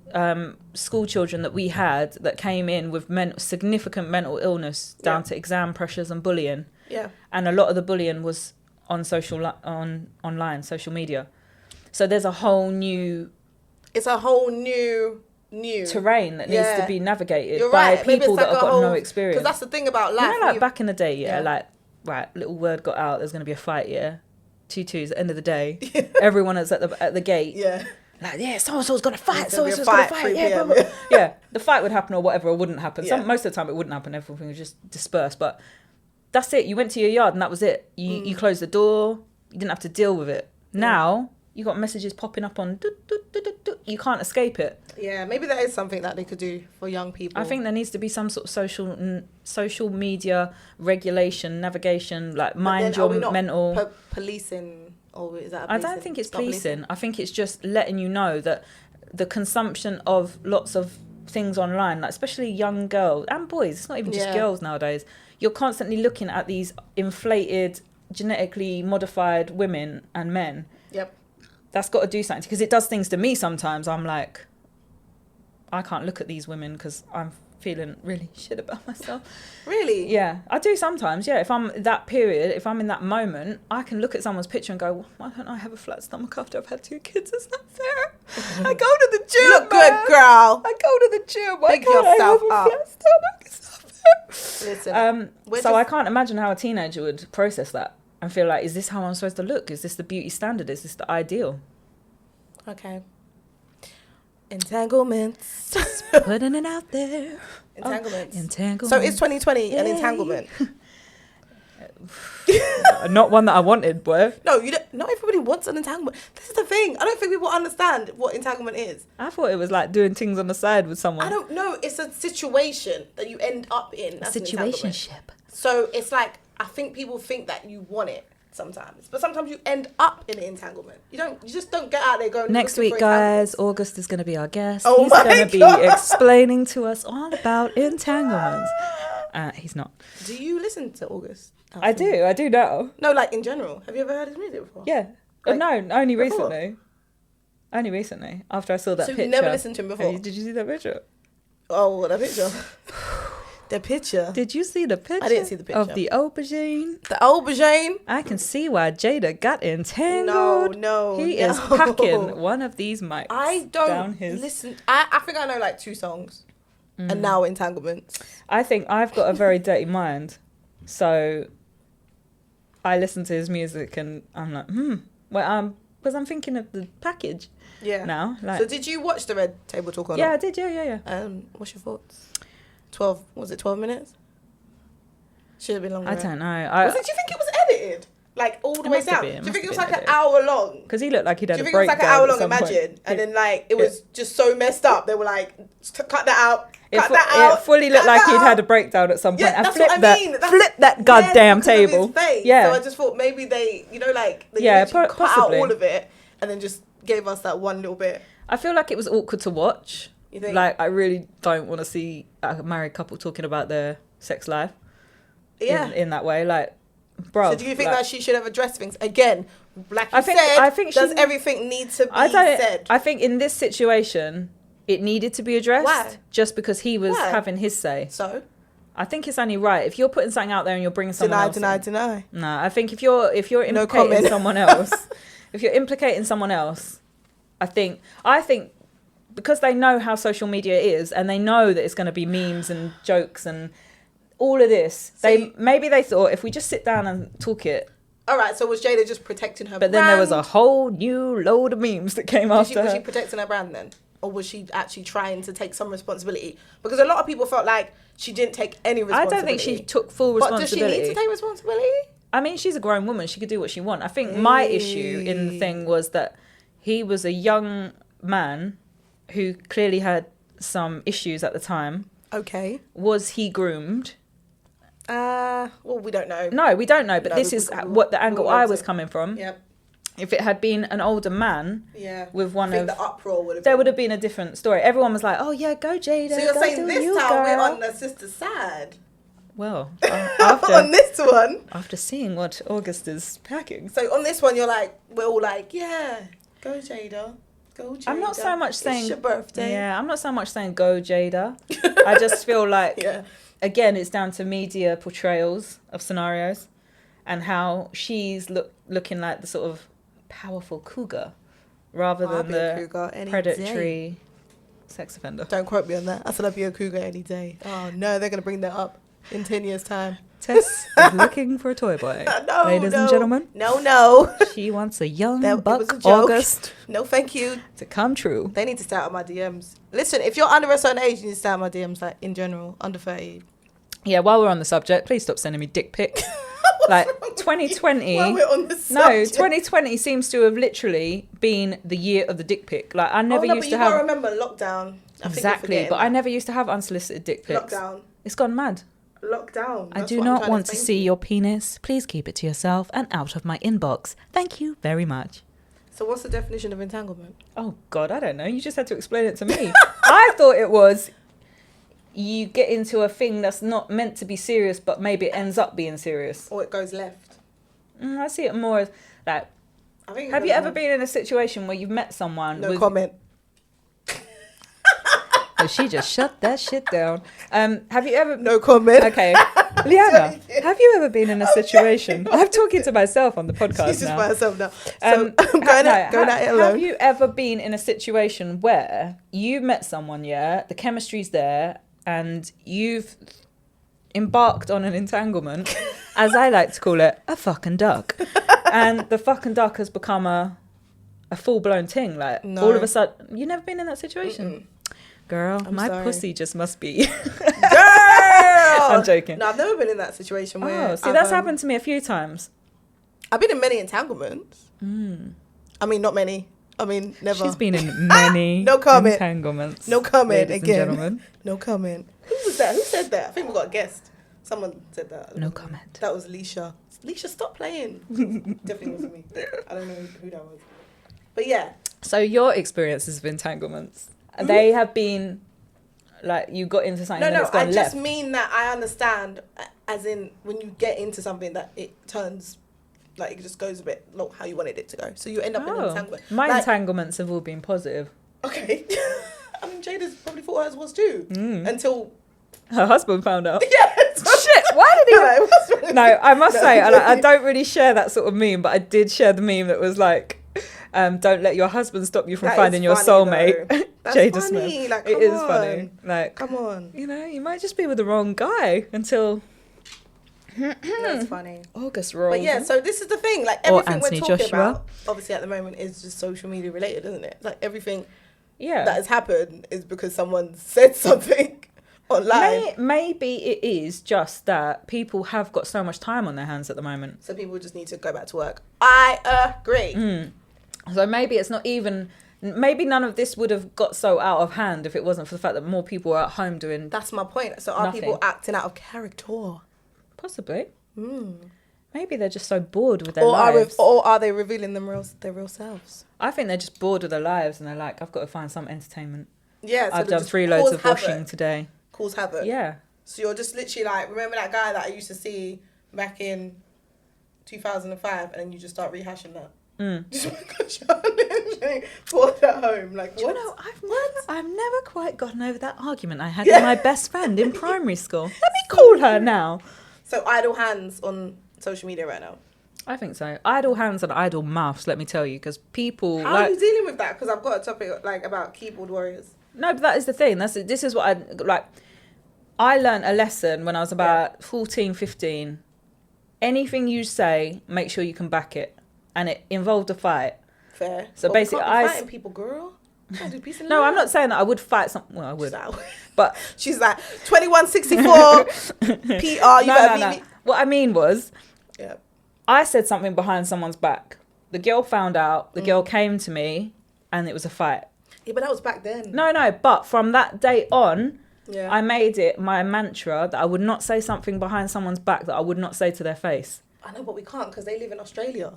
school children that we had that came in with significant mental illness down to exam pressures and bullying. Yeah. And a lot of the bullying was on online social media. So there's a whole new It's a whole new terrain that needs to Yeah. be navigated You're by right. Maybe people it's that like have a got whole- no experience. Because that's the thing about life. You know, like you- back in the day, yeah, Yeah. like, right, little word got out, there's going to be a fight, yeah. 2-2s at the end of the day. Everyone is at the gate. Yeah. Like, yeah, so-and-so's going to fight, There's gonna be a so-and-so's going to fight, fight. 3 Yeah, PM. blah, blah. Yeah, the fight would happen or whatever, or wouldn't happen. Yeah. Most of the time it wouldn't happen. Everything would just disperse. But that's it. You went to your yard and that was it. You closed the door. You didn't have to deal with it. Now, you got messages popping up on... You can't escape it. Yeah, maybe that is something that they could do for young people. I think there needs to be some sort of social media regulation, navigation, like But mind then are we your not mental... policing, or is that? I don't think it's policing. I think it's just letting you know that the consumption of lots of things online, like especially young girls and boys, it's not even just Yeah. girls nowadays. You're constantly looking at these inflated, genetically modified women and men. Yep. That's got to do something, because it does things to me sometimes. I'm like, I can't look at these women because I'm feeling really shit about myself. Really? Yeah, I do sometimes. Yeah, if I'm that period, if I'm in that moment, I can look at someone's picture and go, well, why don't I have a flat stomach after I've had 2 kids? It's not fair. I go to the gym. You look good, man. girl. I go to the gym. Why Pick can't yourself I have a up. flat stomach? It's not fair. Listen. we're So just- I can't imagine how a teenager would process that and feel like, is this how I'm supposed to look? Is this the beauty standard? Is this the ideal? Okay. Entanglements. Putting it out there. Entanglements. Entanglement. So it's 2020 an Yay. entanglement? Not one that I wanted, boy. No, you don't. Not everybody wants an entanglement. This is the thing. I don't think people understand what entanglement is. I thought it was like doing things on the side with someone. I don't know. It's a situation that you end up in. That's an entanglement. Situationship. So it's like, I think people think that you want it sometimes, but sometimes you end up in an entanglement. You just don't get out there going. Next looking week, for entanglements. guys, August is going to be our guest. Oh He's my going to be God. explaining to us all about entanglements. He's not. Do you listen to August? I do now. No, like in general. Have you ever heard his music before? Yeah. Like, No, only before? recently. Only recently, after I saw that So you've picture. never listened to him before? Did you see that picture? Oh, what, the picture? The picture. Did you see the picture? I didn't see the picture. Of the aubergine. The aubergine. I can see why Jada got entangled. No. He is packing one of these mics I down don't his... listen. I think I know like 2 songs. And now entanglements. I think I've got a very dirty mind. So I listen to his music and I'm like, well, because I'm thinking of the package Yeah. now. Like, So did you watch the Red Table Talk or yeah, I not? did. Yeah. What's your thoughts? 12. Was it 12 minutes? Should have been longer. I don't know. Do you think it was edited? Like all the It way must have down? been, it Do you think it was must like have an been hour long? Because he looked like he'd Do had you a think it was like an breakdown hour at long? some point. Imagine, and then like it was just so messed up. They were like, cut that out, cut that It out. fully looked cut like that he'd out." had a breakdown at some point. Yeah, and that's flip what I that, mean. flip that goddamn because of his table. face. Yeah. So I just thought maybe they, like they Yeah, literally cut possibly. out all of it and then just gave us that one little bit. I feel like it was awkward to watch. You think? Like, I really don't want to see a married couple talking about their sex life Yeah. in that way. Like, bro. So do you think like, that she should have addressed things again? Like you I think- said, I think does she- everything need to be said? I think in this situation, it needed to be addressed. Why? Just because he was Why? having his say. So I think it's only right. If you're putting something out there and you're bringing someone else in, deny. No, I think if you're No implicating comment. someone else, if you're implicating someone else, I think because they know how social media is and they know that it's going to be memes and jokes and all of this, maybe they thought if we just sit down and talk it, All right, so was Jada just protecting her But brand? then there was a whole new load of memes that came after Was her. she protecting her brand then? Or was she actually trying to take some responsibility? Because a lot of people felt like she didn't take any I responsibility. don't think she took full But responsibility. does she need to take responsibility? I mean, she's a grown woman. She could do what she wants. I think my issue in the thing was that he was a young man who clearly had some issues at the time. Okay. Was he groomed? Well, we don't know. No, we don't know. But No, this is what the angle I was coming from. Yep. If it had been an older man Yeah. with one I think of... the uproar would have There been... would have been a different story. Everyone was like, oh, yeah, go Jada. So you're go saying do this you, time we're girl. on the sister's side? Well, On after, this one? after seeing what August is packing. So on this one, you're like, we're all like, yeah, go Jada. Go Jada. I'm not so much saying... It's your birthday. Yeah, I'm not so much saying go Jada. I just feel like, Yeah. again, it's down to media portrayals of scenarios and how she's looking like the sort of powerful cougar rather I'll than be a the cougar any predatory day. sex offender. Don't quote me on that. I said I'd be a cougar any day. Oh no, they're gonna bring that up in 10 years' time. Tess is looking for a toy boy. No, Ladies no. and gentlemen, No. she wants a young That- it buck was a joke. August No, thank you. to come true. They need to stay out of my DMs. Listen, if you're under a certain age, you need to stay out of my DMs, like in general, under 30. Yeah, while we're on the subject, please stop sending me dick pic. Like 2020. While we're on the No, subject. 2020 seems to have literally been the year of the dick pic. Like I never no, used but to you have gotta remember lockdown. I think you're exactly, forgetting but I that. never used to have unsolicited dick pics. Lockdown. It's gone mad. Lockdown. I That's do what I'm not trying want to explain see you. your penis. Please keep it to yourself and out of my inbox. Thank you very much. So what's the definition of entanglement? Oh God, I don't know. You just had to explain it to me. I thought it was you get into a thing that's not meant to be serious, but maybe it ends up being serious. Or it goes left? I see it more as like. I think. it Have goes you ever left. been in a situation where you've met someone? No with, comment. Oh, she just shut that shit down. Have you ever? No comment. Okay, Liana, have you ever been in a situation? I'm talking to myself on the podcast She's just now. by herself now. So I'm going at it alone. Have you ever been in a situation where you met someone, yeah, the chemistry's there, and you've embarked on an entanglement, as I like to call it, a fucking duck, and the fucking duck has become a full-blown ting, like No. all of a sudden. You never been in that situation? Mm-mm. Girl, I'm my sorry. pussy just must be. Girl! I'm joking. No, I've never been in that situation where. Oh, see, I've, that's happened to me a few times. I've been in many entanglements. I mean, not many. I mean, never. She's been in many No comment. entanglements. No comment ladies again. And gentlemen. No comment. Who was that? Who said that? I think we got a guest. Someone said that. No comment. That was Leisha. Leisha, stop playing. Definitely wasn't me. I don't know who that was. But yeah. So your experiences of entanglements, they have been like you got into something and No, it's I gone just left. mean that I understand, as in when you get into something that it turns, like it just goes a bit not how you wanted it to go. So you end up in an entanglement. My Like, entanglements have all been positive. Okay. I mean, Jada's probably thought hers was too. Until. Her husband found out. Yeah. Shit, why did he? No, what's wrong with No, you? I must No. say, I don't really share that sort of meme, but I did share the meme that was like, don't let your husband stop you from That finding is your funny, soulmate. though. That's Jada funny. Smith. Like, It come is on. funny. Like, Come on. you know, you might just be with the wrong guy until That's funny. August rolls. But yeah, so this is the thing. Like Or everything we're Anthony talking Joshua. about, obviously at the moment, is just social media related, isn't it? Like everything yeah. that has happened is because someone said something online. Maybe it is just that people have got so much time on their hands at the moment. So people just need to go back to work. I agree. So maybe it's not even. Maybe none of this would have got so out of hand if it wasn't for the fact that more people are at home doing. That's my point. So are Nothing. people acting out of character? Possibly. Maybe they're just so bored with their Or lives. are they revealing their real selves? I think they're just bored with their lives and they're like, I've got to find some entertainment. Yeah. So I've they done just 3 loads cause of havoc. washing today. Cause havoc. Yeah. So you're just literally like, remember that guy that I used to see back in 2005, and then you just start rehashing that. Just brought that home. Like, Do what? you know, I've never quite gotten over that argument I had with my best friend in primary school. Let me call her now. So idle hands on social media right now. I think so. Idle hands and idle mouths, let me tell you, because people How are you dealing with that? Because I've got a topic like about keyboard warriors. No, but that is the thing. This is what I like. I learned a lesson when I was about 14, 15 anything you say, make sure you can back it. And it involved a fight. Fair. So But basically, we can't be fighting people, girl. We gotta do peace and No, love. I'm not saying that I would fight some. Well, I would. But She's like 2164 PR. You better beat me. What I mean was, Yeah. I said something behind someone's back. The girl found out. The girl came to me, and it was a fight. Yeah, but that was back then. No. But from that day on, Yeah. I made it my mantra that I would not say something behind someone's back that I would not say to their face. I know, but we can't because they live in Australia.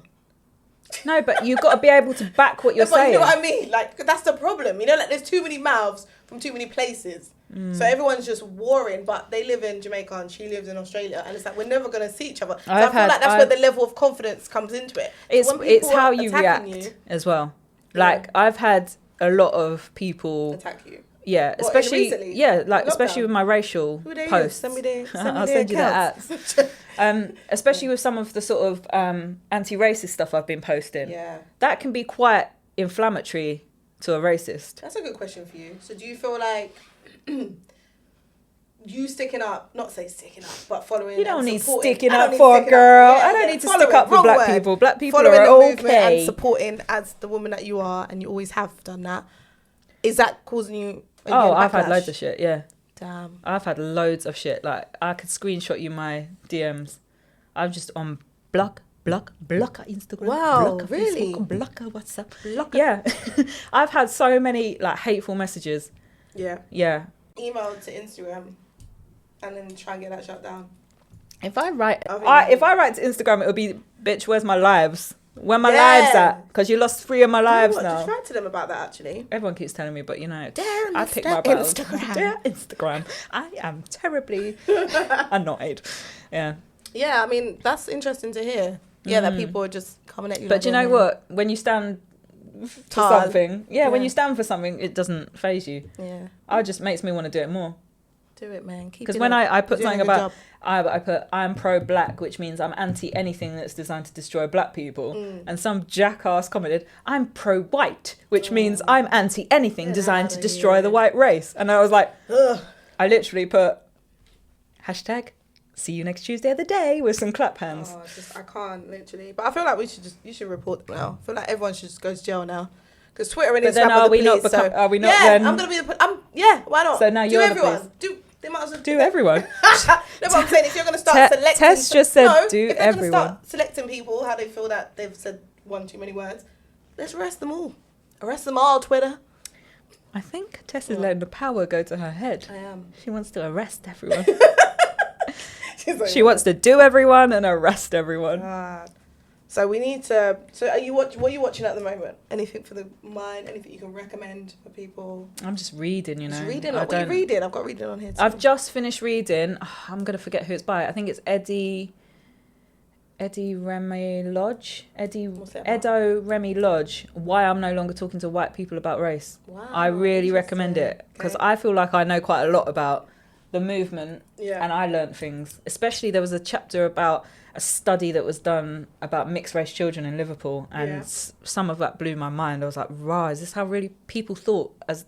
No, but you've got to be able to back what you're No, but saying. you know what I mean? Like, that's the problem. You know, like, there's too many mouths from too many places. So everyone's just warring, but they live in Jamaica and she lives in Australia. And it's like, we're never going to see each other. So I feel like that's where the level of confidence comes into it. So when It's people how are you attacking react you, as well. Like, I've had a lot of people... attack you. Yeah, What, especially... recently? Yeah, like, Lockdown? especially with my racial Who they posts. use? Send me their I'll send you their accounts. ads. Especially with some of the sort of anti-racist stuff I've been posting. Yeah. That can be quite inflammatory to a racist. That's a good question for you. So do you feel like you sticking up, not say sticking up, but following... You don't and need supporting- sticking I don't up need for a sticking up. girl. Yeah, I don't yeah, need to following, stick up for wrong black word. people. Black people Following are the movement and okay. supporting as the woman that you are, and you always have done that. Is that causing you... Oh, I've had backlash? loads of shit, yeah. Damn. I've had loads of shit. Like, I could screenshot you my DMs. I'm just on block Instagram. Wow, block really? Facebook, block WhatsApp. Yeah. I've had so many, like, hateful messages. Yeah. Yeah. Email to Instagram and then try and get that shut down. If I write I think- if I write to Instagram, it'll be, bitch, where's my lives? Where my Yeah. lives at? Because you lost 3 of my lives You know what? now. Just write to them about that, actually. Everyone keeps telling me, but you know, Dear I pick Mr. my battles. Instagram. Dear Instagram. I am terribly annoyed. Yeah. Yeah, I mean, that's interesting to hear. Yeah, that people are just coming at you. But like do you know they're- what? When you stand for Tall. something, when you stand for something, it doesn't faze you. Yeah. It just makes me want to do it more. Do it, man. Keep Because it when up. I put You're doing something a good about, job. I put, I'm pro-black, which means I'm anti anything that's designed to destroy black people. And some jackass commented, I'm pro-white, which means I'm anti anything Get designed to outta destroy here. the white race. And I was like, Ugh. I literally put, hashtag, see you next Tuesday of the day with some clap hands. Oh, it's just, I can't, literally. But I feel like you should report them now. I feel like everyone should just go to jail now. Because Twitter and But Instagram then are the police, are we not yeah, then? I'm going to be the... yeah, why not? So now do you're the everyone. They might as well... Do everyone. No, but I'm saying if you're going to start selecting... Tess just said do if they're everyone. going to start selecting people, how they feel that they've said one too many words, let's arrest them all. Arrest them all, Twitter. I think Tess is letting the power go to her head. I am. She wants to arrest everyone. She's like, She wants to do everyone and arrest everyone. God. So we need to... So are you what are you watching at the moment? Anything for the mind? Anything you can recommend for people? I'm just reading, you know. Just reading. I What are you don't- reading? I've got reading on here too. I've just finished reading. I'm going to forget who it's by. I think it's Eddie Remy Lodge. What's that about? Edo Remy Lodge. Why I'm no longer talking to white people about race. Wow, I really recommend it because Okay. I feel like I know quite a lot about the movement Yeah. and I learnt things. Especially there was a chapter about a study that was done about mixed race children in Liverpool, and Yeah. some of that blew my mind. I was like, "Rah, is this how really people thought as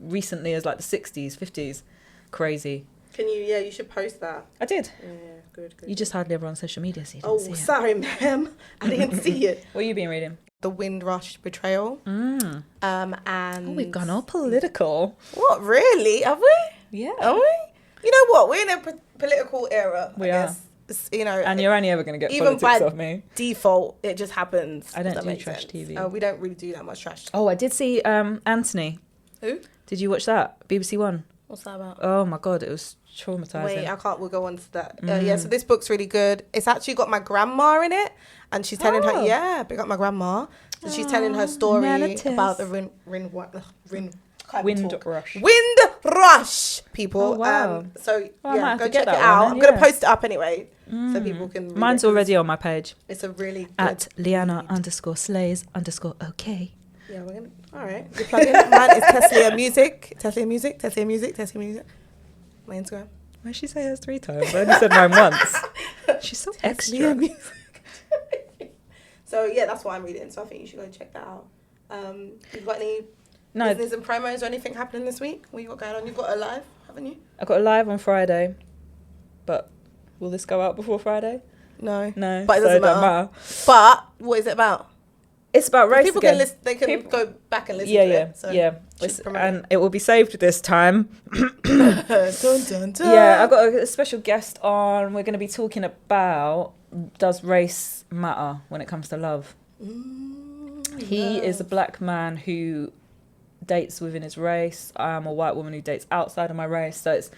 recently as like the 60s, 50s? Crazy." Can you? Yeah, you should post that. I did. Yeah, good. You just hardly ever on social media, so you didn't Oh, see it. sorry, ma'am. I didn't see it. What have you been reading? The Windrush Betrayal. Mm. And Oh, we've gone all political. What, really? Have we? Yeah. Are we? You know what? We're in a political era. We I are. guess. It's, you know, And you're only ever going to get even politics by off me. default, it just happens. I if don't that do makes trash sense. TV. We don't really do that much trash. Oh, I did see Anthony. Who? Did you watch that? BBC One. What's that about? Oh my god, it was traumatizing. Wait, I can't. We'll go on to that. Yeah, so this book's really good. It's actually got my grandma in it, and she's telling Oh. her. Yeah, big up my grandma. So she's telling her story Nana about Tess. the Windrush. Windrush, people. Oh, wow. So Oh, I might yeah, have go to get check it that out. one I'm then, gonna yeah. post it up anyway, so people can. Read Mine's it, 'cause already on my page. It's a really good At Liana read. _slays_okay. Yeah, we're gonna. All right, you're plugging. Mine is Teslia Music. Teslia Music. Teslia Music. Teslia Music. My Instagram. Why did she say hers 3 times? I only said mine once. She's so extra. Teslia Music. So yeah, that's what I'm reading. So I think you should go check that out. You got any No, business and promos or anything happening this week? What you got going on? You've got a live, haven't you? I got a live on Friday, but will this go out before Friday? No. No, But it so doesn't matter. But what is it about? It's about race People again. can listen. They can go back and listen Yeah, to yeah, it. So yeah. And it will be saved this time. dun, dun, dun. Yeah, I've got a special guest on. We're going to be talking about, does race matter when it comes to love? He is a black man who dates within his race. I am a white woman who dates outside of my race. So it's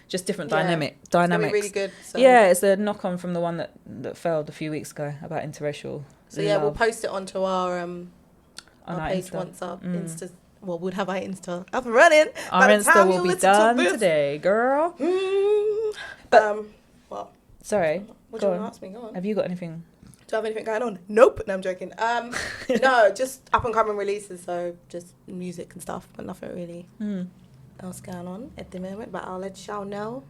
just different dynamics. It's gonna be really good. So. Yeah, it's a knock on from the one that failed a few weeks ago about interracial. So yeah, we'll post it onto our page Insta. once our Insta. Well, we'll have our Insta up and running. Our Insta will be done today, girl. Well, sorry. What do you want to ask me? Go on. Have you got anything? Do I have anything going on? Nope. No, I'm joking. No, just up and coming releases. So just music and stuff, but nothing really else going on at the moment. But I'll let y'all know.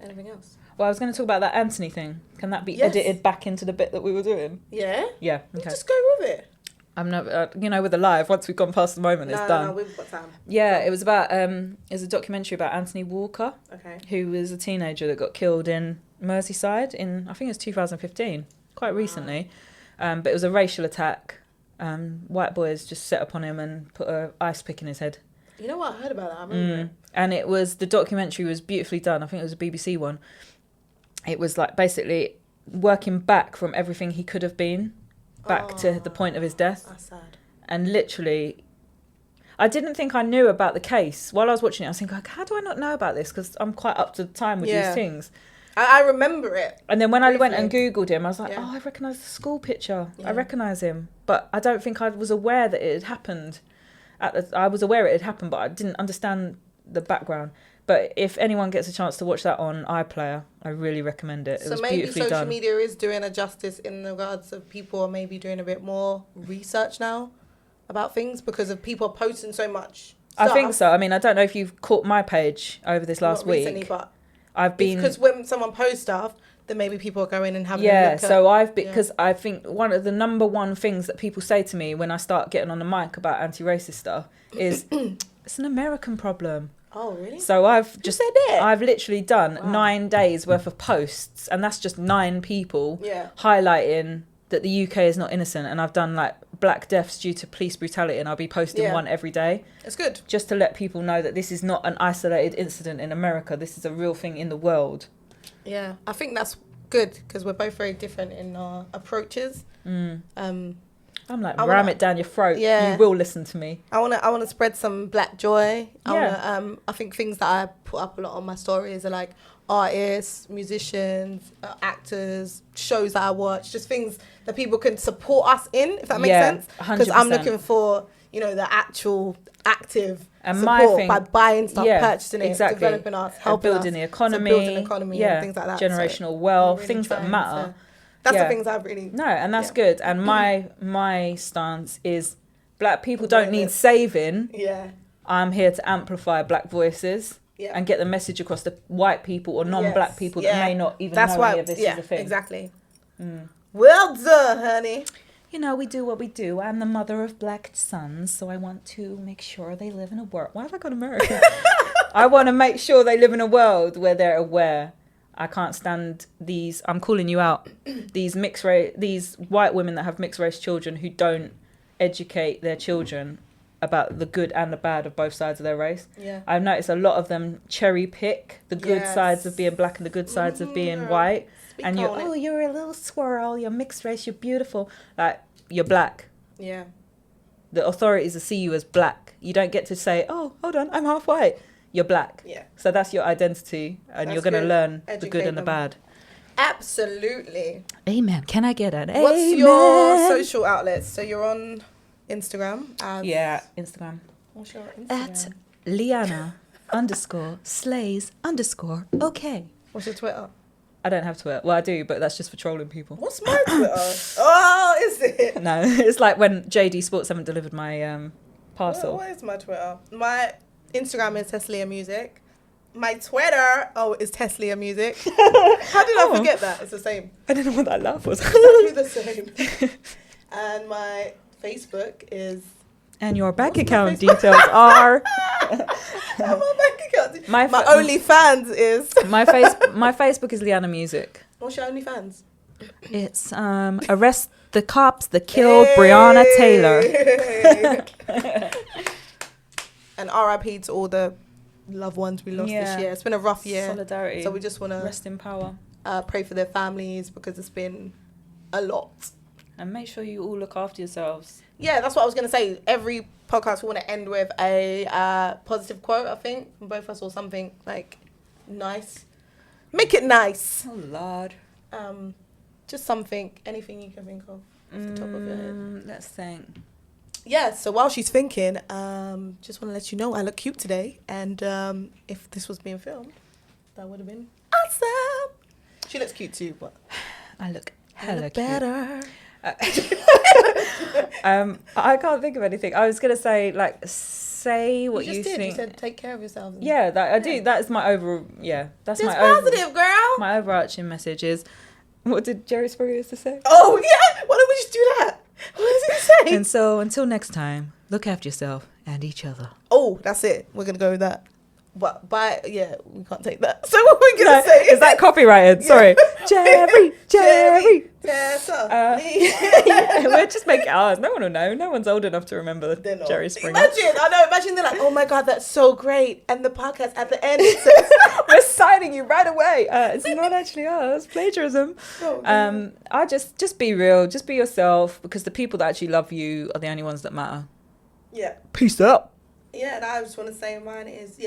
Anything else? Well, I was going to talk about that Anthony thing. Can that be edited back into the bit that we were doing? Yeah. Yeah. Okay. Just go with it. I'm never, with the live. Once we've gone past the moment, it's done. No, we've got time. Yeah, it was about. It's a documentary about Anthony Walker, who was a teenager that got killed in Merseyside in, I think it was 2015, quite recently. But it was a racial attack. White boys just set upon him and put a ice pick in his head. You know what I heard about that? I remember it. And the documentary was beautifully done. I think it was a BBC one. It was like basically working back from everything he could have been back to the point of his death. That's sad. And literally, I didn't think I knew about the case. While I was watching it, I was thinking, like, how do I not know about this? Because I'm quite up to time with these things. I remember it. And then when I went and Googled him, I was like, I recognise the school picture. I recognise him. But I don't think I was aware that it had happened. I was aware it had happened, but I didn't understand the background. But if anyone gets a chance to watch that on iPlayer, I really recommend it. It was beautifully done. So maybe social media is doing a justice in regards of people are maybe doing a bit more research now about things because of people posting so much stuff. I think so. I mean, I don't know if you've caught my page over this last week. Not recently, but I've been... Because when someone posts stuff, then maybe people are going and having a look at... So I've been... Because I think one of the number one things that people say to me when I start getting on the mic about anti-racist stuff is, it's an American problem. Oh, really? So I've I've literally done 9 days worth of posts, and that's just 9 people highlighting that the UK is not innocent. And I've done like black deaths due to police brutality, and I'll be posting one every day. It's good. Just to let people know that this is not an isolated incident in America. This is a real thing in the world. Yeah, I think that's good because we're both very different in our approaches. I'm like, ram it down your throat. Yeah. You will listen to me. I wanna spread some black joy. I think things that I put up a lot on my stories are like artists, musicians, actors, shows that I watch, just things that people can support us in, if that makes sense. Because I'm looking for, the actual active and support by buying stuff, purchasing it, developing us, helping building us, the economy, building the economy and things like that. Generational wealth, really things that matter. That's the things I've really... No, and that's good. And my stance is black people don't need saving. Yeah. I'm here to amplify black voices and get the message across to white people or non-black people that may not even know any of this is a thing. Exactly. Well done, honey. We do what we do. I'm the mother of black sons, so I want to make sure they live in a world... Why have I got American? I want to make sure they live in a world where they're aware. I can't stand these, I'm calling you out, these these white women that have mixed race children who don't educate their children about the good and the bad of both sides of their race. Yeah. I've noticed a lot of them cherry pick the good sides of being black and the good sides of being white. And you're a little squirrel, you're mixed race, you're beautiful. Like, you're black. Yeah. The authorities will see you as black. You don't get to say, oh, hold on, I'm half white. You're black. Yeah. So that's your identity, and you're going to learn the good and the bad. Absolutely. Amen. Can I get an amen? What's your social outlets? So you're on Instagram as... Yeah, Instagram. What's your Instagram? At Liana _slays_ okay. What's your Twitter? I don't have Twitter. Well, I do, but that's just for trolling people. What's my Twitter? Oh, is it? No, it's like when JD Sports haven't delivered my parcel. What is my Twitter? My Instagram is Teslia Music. My Twitter, is Teslia Music. How did I forget that? It's the same. I don't know what that laugh was. Exactly the same. And my Facebook is And your bank What's my account Facebook? details are. My bank account. My My fa- OnlyFans is. My Facebook is Liana Music. What's your OnlyFans? It's arrest the cops that killed Breonna Taylor. And RIP to all the loved ones we lost this year. It's been a rough year. Solidarity. So we just want to Rest in power. pray for their families because it's been a lot. And make sure you all look after yourselves. Yeah, that's what I was going to say. Every podcast we want to end with a positive quote, I think, from both of us, or something like nice. Make it nice. Oh, Lord. Just something, anything you can think of off the top of your head. Let's think. Yeah, so while she's thinking, just want to let you know I look cute today. And if this was being filmed, that would have been awesome. She looks cute too, but I look I hella look cute. better. I can't think of anything. I was gonna say say what you you just did. think. You said take care of yourself. Yeah, that I do. That is my overall. Yeah, that's Just my positive, girl. My overarching message is, what did Jerry Springer used to say? Oh yeah, why don't we just do that? What does he say? And so until next time, look after yourself and each other. Oh, that's it. We're gonna go with that. But yeah, we can't take that. So what we're gonna say Is that copyrighted? Yeah. Sorry, Jerry. Yeah, We'll just make it ours. No one will know. No one's old enough to remember They're not. Jerry Springer. Imagine they're like, oh my god, that's so great. And the podcast at the end it says, We're signing you right away. It's not actually us. Plagiarism. oh, I just be real. Just be yourself, because the people that actually love you are the only ones that matter. yeah. Peace out. Yeah, and I just want to say mine is,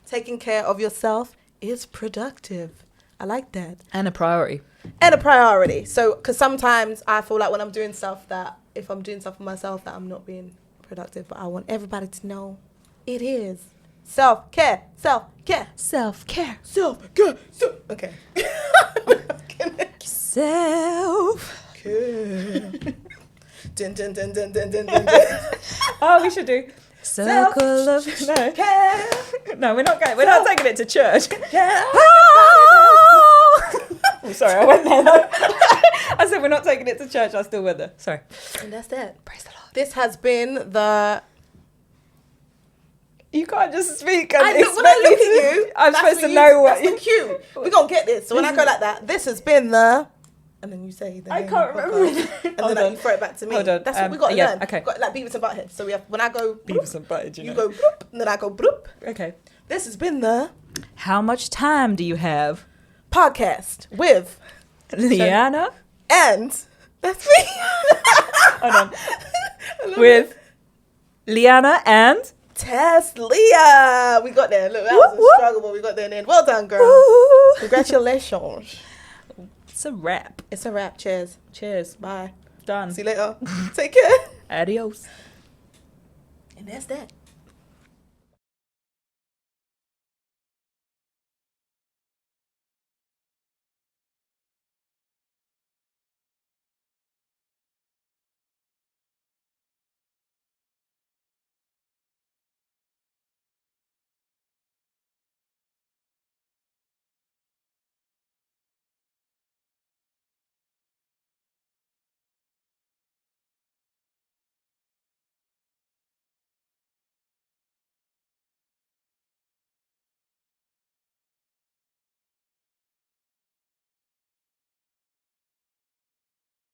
taking care of yourself is productive. I like that. And a priority. And a priority. So, because sometimes I feel like when I'm doing stuff that, if I'm doing stuff for myself, that I'm not being productive. But I want everybody to know it is. Self-care. Self-care. Self-care. Self-care. Okay. Self-care. Dun, dun, dun, dun, dun, dun, dun, dun. Oh, we should do circle of no. No, we're not going. We're not taking it to church. Oh, sorry, I went there. Though. I said we're not taking it to church. I still went there. Sorry. And that's it. Praise the Lord. This has been the... You can't just speak. When I look at you, I'm that's supposed to what know what. That's the cue. We're going to get this. So when I go like that, this has been the... And then you say the I name can't of the remember. podcast. And Hold then on. you throw it back to me. Hold on. That's what we got to yeah, learn. okay. Got, like Beavis and Butthead. So we have, when I go... Beavis and Butthead, you go... Bloop, and then I go... Bloop. Okay. This has been the... How much time do you have, Podcast with... Liana? And... That's me. Hold on. With Liana and Teslia. We got there. Look, that was a struggle, but we got there in the end. Well done, girl. Congratulations. It's a wrap. It's a wrap. Cheers. Cheers. Bye. Done. See you later. Take care. Adios. And that's that.